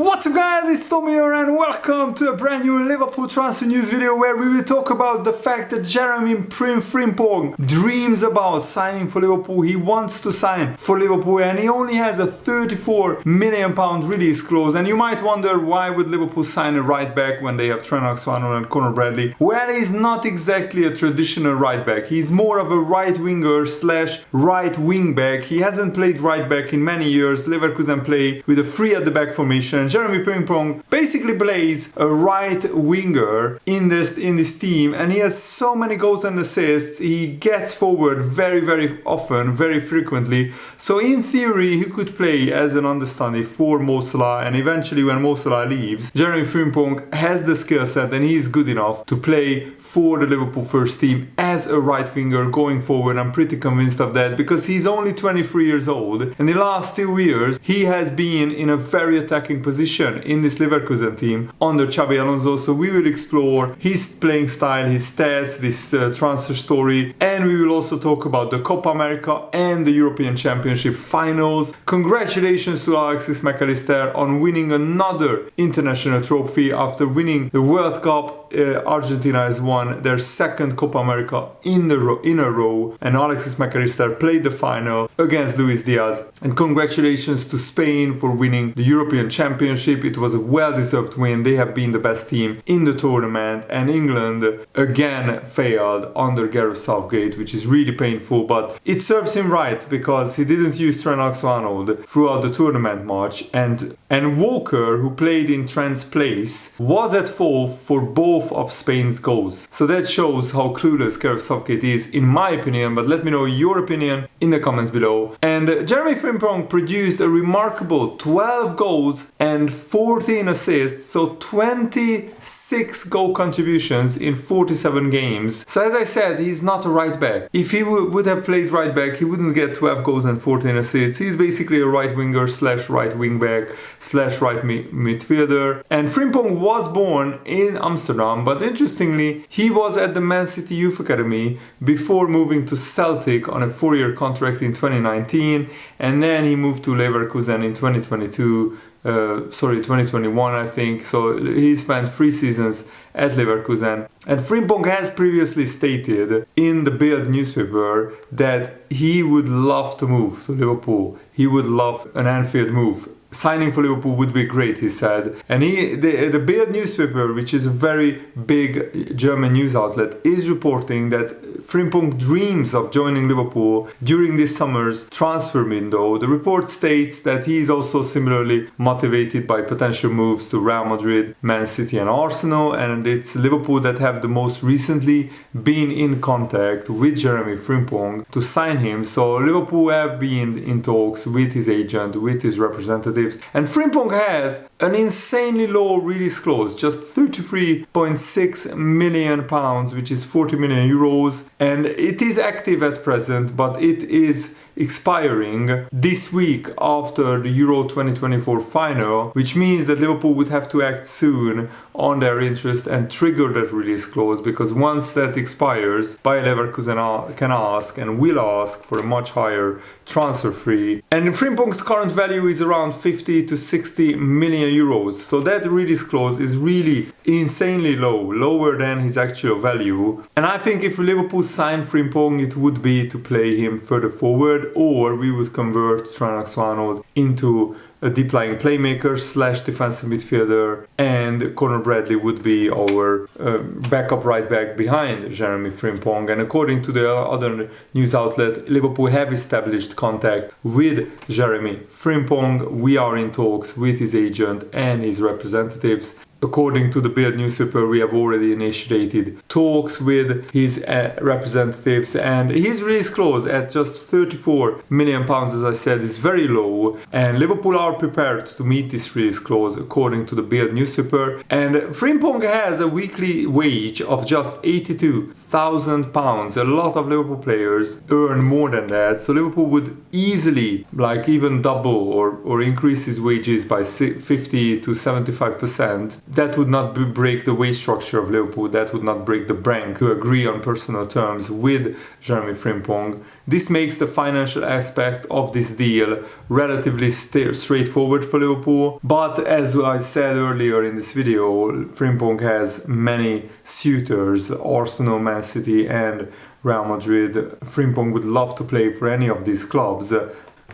What's up guys, it's Tommy here and welcome to a brand new Liverpool transfer news video where we will talk about the fact that Jeremy Frimpong dreams about signing for Liverpool. He wants to sign for Liverpool and he only has a £34 million release clause. And you might wonder, why would Liverpool sign a right back when they have Trent Alexander-Arnold and Conor Bradley? Well, he's not exactly a traditional right back. He's more of a right winger slash right wing back. He hasn't played right back in many years. Leverkusen play with a three at the back formation. Jeremy Frimpong basically plays a right winger in this team, and he has so many goals and assists. He gets forward very often, very frequently. So in theory, he could play as an understudy for Mo Salah, and eventually when Mo Salah leaves, Jeremy Frimpong has the skill set and he is good enough to play for the Liverpool first team as a right winger going forward. I'm pretty convinced of that because he's only 23 years old, and in the last 2 years he has been in a very attacking position in this Leverkusen team under Xabi Alonso. So we will explore his playing style, his stats, this transfer story, and we will also talk about the Copa America and the European Championship finals. Congratulations to Alexis McAllister on winning another international trophy after winning the World Cup. Argentina has won their second Copa America in a row, and Alexis McAllister played the final against Luis Diaz. And congratulations to Spain for winning the European Championship. It was a well-deserved win. They have been the best team in the tournament, and England again failed under Gareth Southgate, which is really painful, but it serves him right because he didn't use Trent Alexander-Arnold throughout the tournament much, and Walker, who played in Trent's place, was at fault for both of Spain's goals. So that shows how clueless Gareth Southgate is, in my opinion, but let me know your opinion in the comments below. And Jeremy Frimpong produced a remarkable 12 goals and 14 assists, so 26 goal contributions in 47 games. So as I said, he's not a right back. If he would have played right back, he wouldn't get 12 goals and 14 assists. He's basically a right winger slash right wing back slash right midfielder. And Frimpong was born in Amsterdam, but interestingly, he was at the Man City Youth Academy before moving to Celtic on a 4-year contract in 2019, and then he moved to Leverkusen in 2021 I think. So he spent 3 seasons at Leverkusen. And Frimpong has previously stated in the Bild newspaper that he would love to move to Liverpool. He would love an Anfield move. Signing for Liverpool would be great, he said. And the Bild newspaper, which is a very big German news outlet, is reporting that Frimpong dreams of joining Liverpool during this summer's transfer window. The report states that he is also similarly motivated by potential moves to Real Madrid, Man City and Arsenal, and it's Liverpool that have the most recently been in contact with Jeremy Frimpong to sign him. So Liverpool have been in talks with his agent, with his representatives, and Frimpong has an insanely low release clause, just £33.6 million, which is 40 million euros, and it is active at present, but it is expiring this week after the Euro 2024 final, which means that Liverpool would have to act soon on their interest and trigger that release clause, because once that expires, Bayer Leverkusen can ask and will ask for a much higher transfer fee. And Frimpong's current value is around 50 to 60 million euros, so that release clause is really insanely lower than his actual value. And I think if Liverpool signed Frimpong, it would be to play him further forward, or we would convert Trent Alexander-Arnold into a deep lying playmaker slash defensive midfielder, and Conor Bradley would be our backup right back behind Jeremy Frimpong. And according to the other news outlet, Liverpool have established contact with Jeremy Frimpong. We are in talks with his agent and his representatives. According to the Bild newspaper, we have already initiated talks with his representatives, and his release clause at just £34 million, as I said, is very low, and Liverpool are prepared to meet this release clause according to the Bild newspaper. And Frimpong has a weekly wage of just £82,000. A lot of Liverpool players earn more than that, so Liverpool would easily even double or increase his wages by 50 to 75%. That would not break the wage structure of Liverpool. That would not break the bank to agree on personal terms with Jeremy Frimpong. This makes the financial aspect of this deal relatively straightforward for Liverpool. But as I said earlier in this video, Frimpong has many suitors, Arsenal, Man City and Real Madrid. Frimpong would love to play for any of these clubs.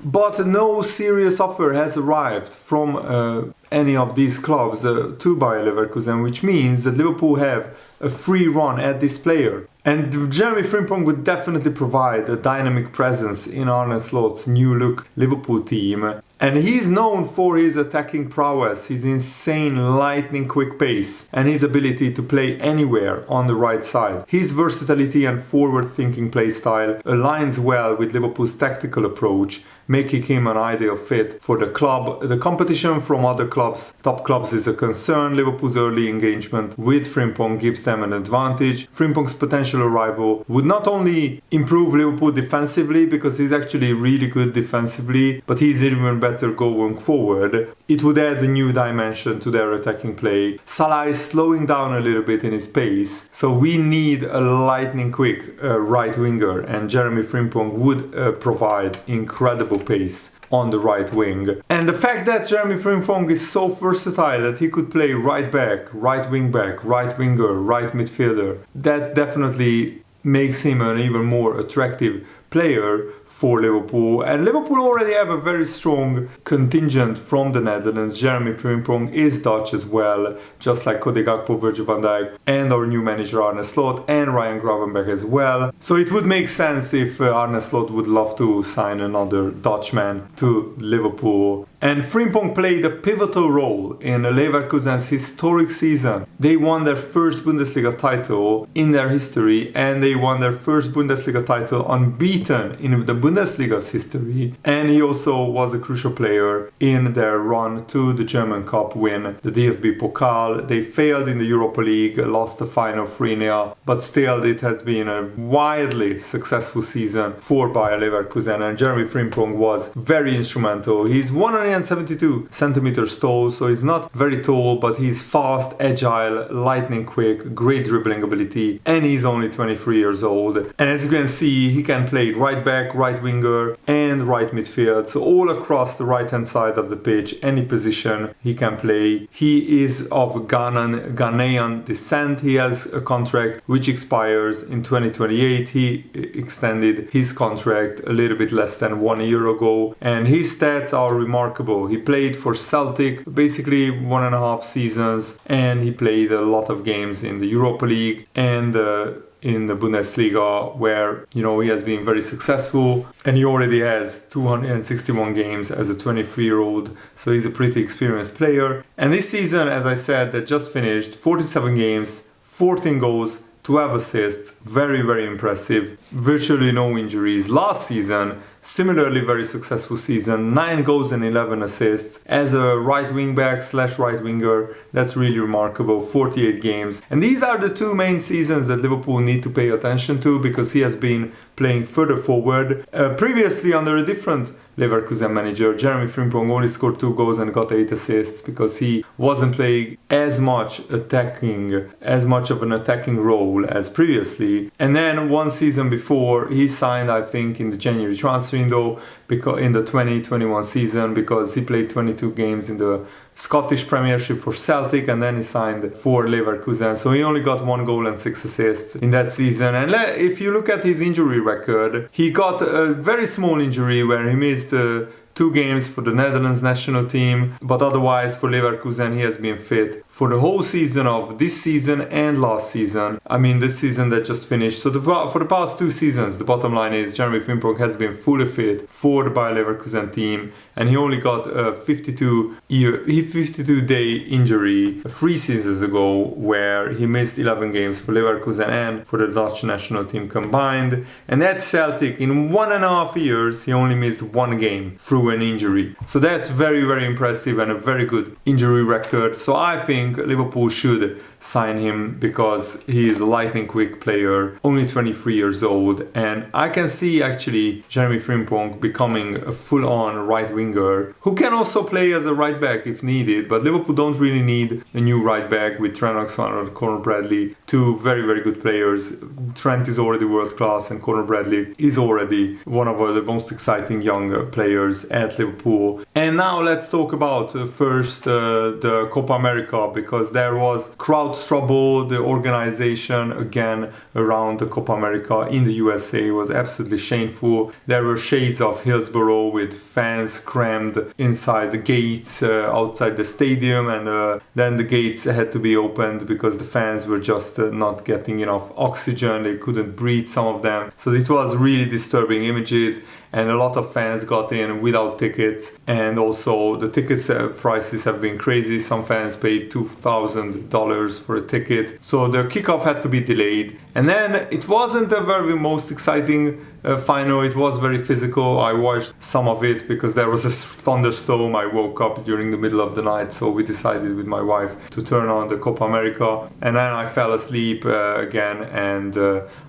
But no serious offer has arrived from any of these clubs to Bayer Leverkusen, which means that Liverpool have a free run at this player. And Jeremy Frimpong would definitely provide a dynamic presence in Arne Slot's new look Liverpool team. And he's known for his attacking prowess, his insane lightning quick pace and his ability to play anywhere on the right side. His versatility and forward-thinking play style aligns well with Liverpool's tactical approach, making him an ideal fit for the club. The competition from other clubs, top clubs, is a concern. Liverpool's early engagement with Frimpong gives them an advantage. Frimpong's potential arrival would not only improve Liverpool defensively, because he's actually really good defensively, but he's even better going forward. It would add a new dimension to their attacking play. Salah is slowing down a little bit in his pace, so we need a lightning quick right winger, and Jeremy Frimpong would provide incredible pace on the right wing. And the fact that Jeremy Frimpong is so versatile that he could play right back, right wing back, right winger, right midfielder, that definitely makes him an even more attractive player for Liverpool. And Liverpool already have a very strong contingent from the Netherlands. Jeremy Frimpong is Dutch as well, just like Cody Gakpo, Virgil van Dijk and our new manager Arne Slot and Ryan Gravenberch as well. So it would make sense if Arne Slot would love to sign another Dutchman to Liverpool. And Frimpong played a pivotal role in Leverkusen's historic season. They won their first Bundesliga title in their history, and they won their first Bundesliga title unbeaten in the Bundesliga's history. And he also was a crucial player in their run to the German Cup win, the DFB Pokal. They failed in the Europa League, lost the final 3-0, but still it has been a wildly successful season for Bayer Leverkusen, and Jeremy Frimpong was very instrumental. He's 172 centimeters tall, so he's not very tall, but he's fast, agile, lightning quick, great dribbling ability, and he's only 23 years old. And as you can see, he can play right back, right winger and right midfield, so all across the right hand side of the pitch, any position he can play. He is of Ghanaian descent. He has a contract which expires in 2028. He extended his contract a little bit less than 1 year ago, and his stats are remarkable. He played for Celtic basically 1.5 seasons, and he played a lot of games in the Europa League and in the Bundesliga, where he has been very successful, and he already has 261 games as a 23-year-old, so he's a pretty experienced player. And this season, as I said, that just finished, 47 games, 14 goals, 12 assists, very, very impressive, virtually no injuries. Last season, similarly very successful season, 9 goals and 11 assists as a right wing back / right winger. That's really remarkable, 48 games. And these are the two main seasons that Liverpool need to pay attention to, because he has been playing further forward. Previously under a different Leverkusen manager, Jeremy Frimpong only scored 2 goals and got 8 assists because he wasn't playing as much of an attacking role as previously. And then one season before, he signed, I think, in the January transfer window, because in the 2021 season, because he played 22 games in the Scottish Premiership for Celtic, and then he signed for Leverkusen. So he only got 1 goal and 6 assists in that season. And if you look at his injury record, he got a very small injury where he missed 2 games for the Netherlands national team, but otherwise for Leverkusen he has been fit for the whole season of this season and last season. I mean, this season that just finished. So for the past 2 seasons, the bottom line is Jeremy Frimpong has been fully fit for the Bayer Leverkusen team, and he only got a 52-day injury 3 seasons ago, where he missed 11 games for Leverkusen and for the Dutch national team combined. And at Celtic, in 1.5 years, he only missed 1 game through to an injury. So that's very, very impressive and a very good injury record. So I think Liverpool should sign him because he is a lightning quick player, only 23 years old, and I can see actually Jeremy Frimpong becoming a full-on right winger who can also play as a right back if needed, but Liverpool don't really need a new right back with Trent Alexander-Arnold, Conor Bradley, two very, very good players. Trent is already world class and Conor Bradley is already one of the most exciting young players at Liverpool. And now let's talk about first the Copa America, because there was crowd trouble. The organization again around the Copa America in the USA was absolutely shameful. There were shades of Hillsborough with fans crammed inside the gates outside the stadium, and then the gates had to be opened because the fans were just not getting enough oxygen. They couldn't breathe, some of them. So it was really disturbing images. And a lot of fans got in without tickets, and also the tickets prices have been crazy. Some fans paid $2,000 for a ticket, so the kickoff had to be delayed. And then it wasn't the very most exciting final. It was very physical. I watched some of it because there was a thunderstorm. I woke up during the middle of the night, so we decided with my wife to turn on the Copa America, and then I fell asleep again, and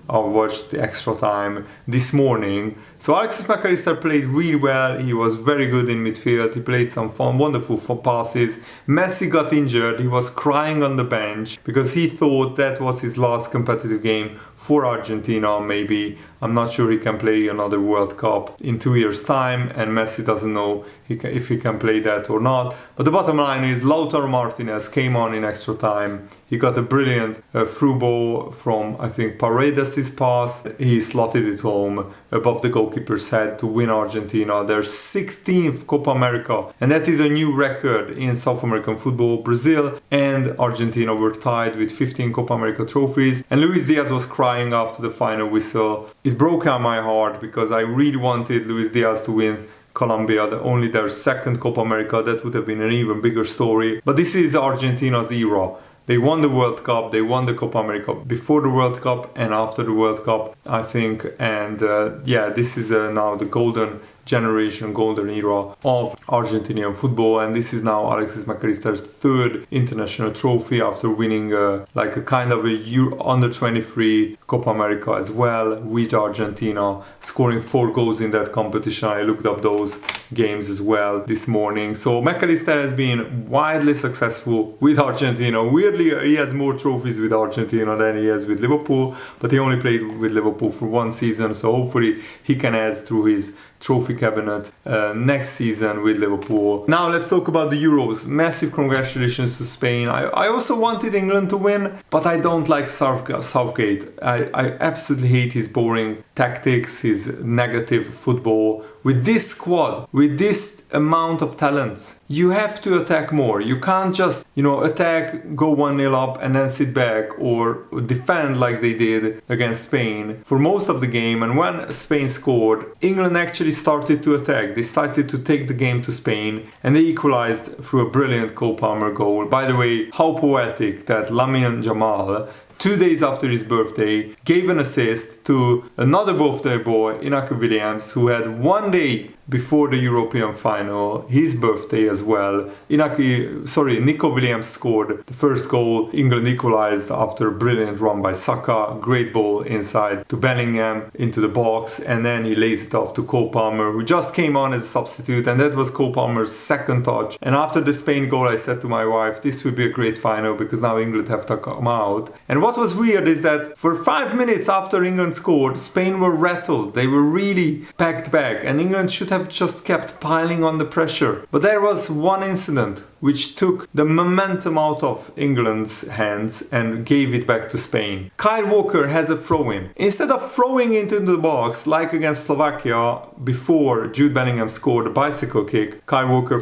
I watched the extra time this morning. So Alexis McAllister played really well. He was very good in midfield. He played some wonderful passes. Messi got injured. He was crying on the bench because he thought that was his last competitive game for Argentina. Maybe, I'm not sure he can play another World Cup in 2 years' time, and Messi doesn't know if he can play that or not. But the bottom line is Lautaro Martinez came on in extra time. He got a brilliant through ball from, I think, Paredes' pass. He slotted it home above the goalkeeper's head to win Argentina their 16th Copa America. And that is a new record in South American football. Brazil and Argentina were tied with 15 Copa America trophies. And Luis Diaz was crying after the final whistle. It broke out my heart because I really wanted Luis Diaz to win Colombia, only their second Copa America. That would have been an even bigger story. But this is Argentina's era. They won the World Cup, they won the Copa America before the World Cup and after the World Cup, I think. And this is now the golden generation, golden era of Argentinian football, and this is now Alexis McAllister's third international trophy after winning a kind of a under 23 Copa America as well with Argentina, scoring 4 goals in that competition. I looked up those games as well this morning. So McAllister has been widely successful with Argentina. Weirdly, he has more trophies with Argentina than he has with Liverpool, but he only played with Liverpool for 1 season, so hopefully he can add through his trophy cabinet next season with Liverpool. Now let's talk about the Euros. Massive congratulations to Spain. I also wanted England to win, but I don't like Southgate. I absolutely hate his boring tactics, his negative football. With this squad, with this amount of talents, you have to attack more. You can't just, attack, go 1-0 up and then sit back or defend like they did against Spain for most of the game. And when Spain scored, England actually started to attack. They started to take the game to Spain, and they equalized through a brilliant Cole Palmer goal. By the way, how poetic that Lamine Yamal, 2 days after his birthday, gave an assist to another birthday boy, Inaki Williams, who had 1 day before the European final, his birthday as well. Nico Williams scored the first goal. England equalized after a brilliant run by Saka. Great ball inside to Bellingham into the box, and then he lays it off to Cole Palmer, who just came on as a substitute, and that was Cole Palmer's second touch. And after the Spain goal, I said to my wife, this will be a great final because now England have to come out. And what was weird is that for 5 minutes after England scored, Spain were rattled. They were really packed back, and England should have just kept piling on the pressure. But there was one incident which took the momentum out of England's hands and gave it back to Spain. Kyle Walker has a throw-in. Instead of throwing into the box like against Slovakia before Jude Bellingham scored a bicycle kick, Kyle Walker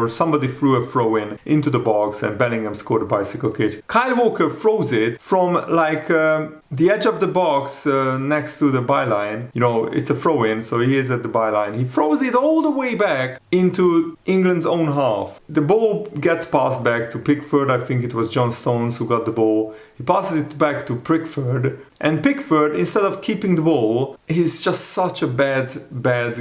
somebody threw a throw-in into the box and Bellingham scored a bicycle kick. Kyle Walker throws it from the edge of the box next to the byline. It's a throw-in, so he is at the byline. He throws it all the way back into England's own own half. The ball gets passed back to Pickford. I think it was John Stones who got the ball. He passes it back to Pickford. And Pickford, instead of keeping the ball, he's just such a bad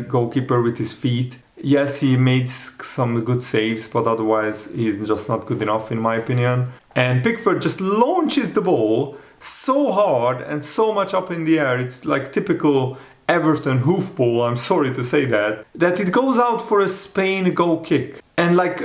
goalkeeper with his feet. Yes, he made some good saves, but otherwise he's just not good enough in my opinion. And Pickford just launches the ball so hard and so much up in the air. It's like typical Everton hoofball, I'm sorry to say that it goes out for a Spain goal kick. And like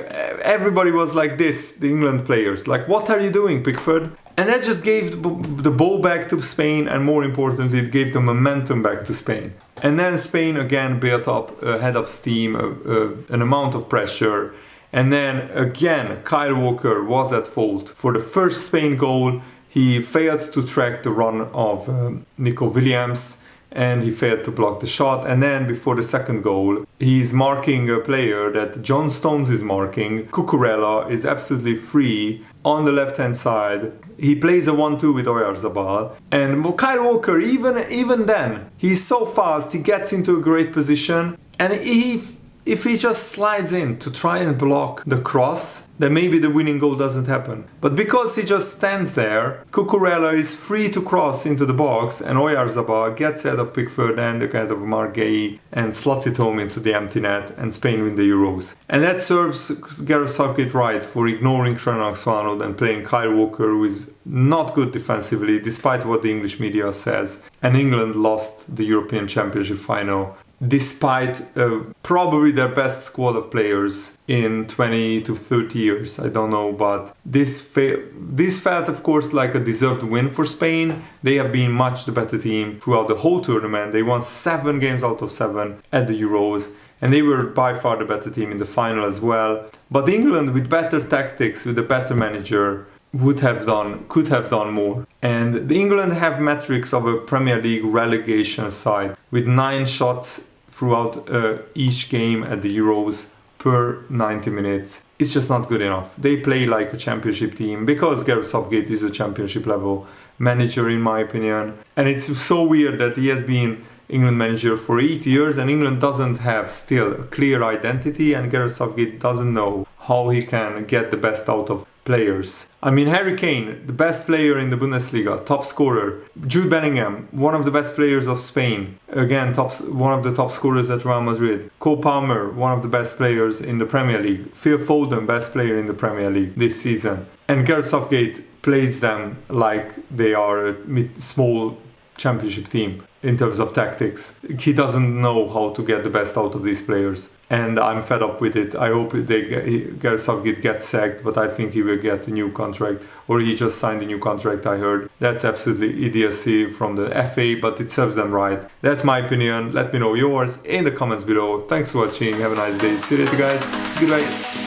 everybody was like this, the England players, like, what are you doing, Pickford? And that just gave the ball back to Spain, and more importantly, it gave the momentum back to Spain. And then Spain again built up a head of steam, an amount of pressure. And then again, Kyle Walker was at fault. For the first Spain goal, he failed to track the run of Nico Williams, and he failed to block the shot. And then before the second goal, he's marking a player that John Stones is marking. Cucurella is absolutely free on the left-hand side. He plays a 1-2 with Oyarzabal. And Kyle Walker, even then, he's so fast, he gets into a great position. And if he just slides in to try and block the cross, then maybe the winning goal doesn't happen. But because he just stands there, Cucurella is free to cross into the box, and Oyarzabal gets ahead of Pickford and ahead of Mark Gay and slots it home into the empty net, and Spain win the Euros. And that serves Gareth Southgate right for ignoring Trent Alexander-Arnold and playing Kyle Walker, who is not good defensively, despite what the English media says. And England lost the European Championship final, despite probably their best squad of players in 20 to 30 years, I don't know, but this felt of course like a deserved win for Spain. They have been much the better team throughout the whole tournament. They won 7 games out of 7 at the Euros, and they were by far the better team in the final as well. But England, with better tactics, with a better manager, could have done more. And the England have metrics of a Premier League relegation side, with 9 shots throughout each game at the Euros per 90 minutes. It's just not good enough. They play like a championship team because Gareth Southgate is a championship level manager in my opinion. And it's so weird that he has been England manager for 8 years and England doesn't have still a clear identity, and Gareth Southgate doesn't know how he can get the best out of players. I mean, Harry Kane, the best player in the Bundesliga, top scorer. Jude Bellingham, one of the best players of Spain, again one of the top scorers at Real Madrid. Cole Palmer, one of the best players in the Premier League. Phil Foden, best player in the Premier League this season. And Gareth Southgate plays them like they are a small championship team in terms of tactics. He doesn't know how to get the best out of these players, and I'm fed up with it. I hope Gareth Southgate gets sacked, but I think he will get a new contract, or he just signed a new contract, I heard. That's absolutely idiocy from the FA, but it serves them right. That's my opinion. Let me know yours in the comments below. Thanks for watching. Have a nice day. See you later, guys. Goodbye.